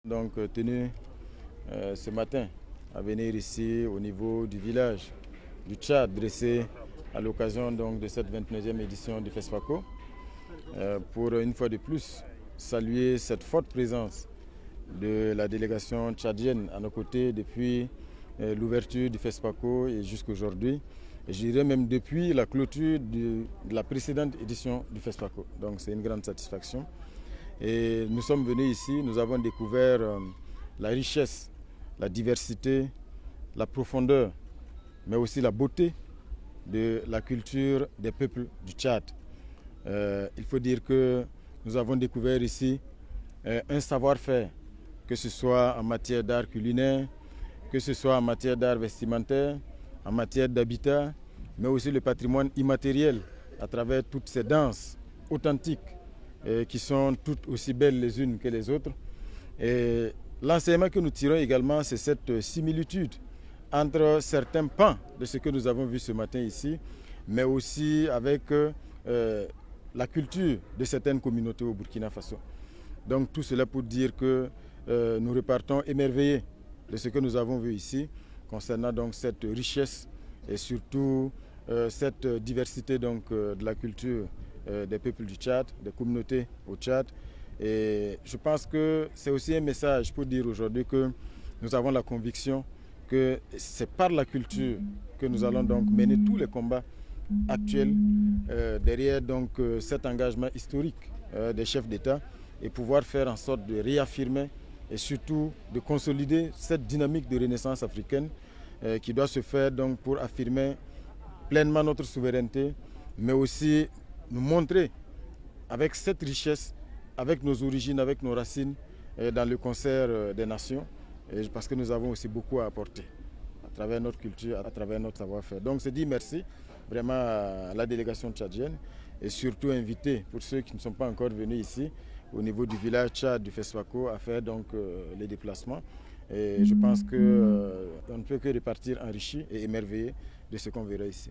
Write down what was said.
Donc tenu ce matin à venir ici au niveau du village du Tchad, dressé à l'occasion donc de cette 29e édition du FESPACO, pour une fois de plus saluer cette forte présence de la délégation tchadienne à nos côtés depuis l'ouverture du FESPACO et jusqu'aujourd'hui. Et je dirais même depuis la clôture de la précédente édition du FESPACO. Donc c'est une grande satisfaction. Et nous sommes venus ici, nous avons découvert la richesse, la diversité, la profondeur, mais aussi la beauté de la culture des peuples du Tchad. Il faut dire que nous avons découvert ici un savoir-faire, que ce soit en matière d'art culinaire, que ce soit en matière d'art vestimentaire, en matière d'habitat, mais aussi le patrimoine immatériel à travers toutes ces danses authentiques qui sont toutes aussi belles les unes que les autres. Et l'enseignement que nous tirons également, c'est cette similitude entre certains pans de ce que nous avons vu ce matin ici, mais aussi avec la culture de certaines communautés au Burkina Faso. Donc tout cela pour dire que nous repartons émerveillés de ce que nous avons vu ici, concernant donc cette richesse et surtout cette diversité donc, de la culture des peuples du Tchad, des communautés au Tchad. Et je pense que c'est aussi un message pour dire aujourd'hui que nous avons la conviction que c'est par la culture que nous allons donc mener tous les combats actuels derrière donc cet engagement historique des chefs d'État et pouvoir faire en sorte de réaffirmer et surtout de consolider cette dynamique de renaissance africaine qui doit se faire donc pour affirmer pleinement notre souveraineté, mais aussi nous montrer avec cette richesse, avec nos origines, avec nos racines, dans le concert des nations, parce que nous avons aussi beaucoup à apporter à travers notre culture, à travers notre savoir-faire. Donc c'est dit merci vraiment à la délégation tchadienne et surtout inviter pour ceux qui ne sont pas encore venus ici au niveau du village Tchad du FESPACO à faire donc les déplacements. Et je pense qu'on ne peut que repartir enrichi et émerveillé de ce qu'on verra ici.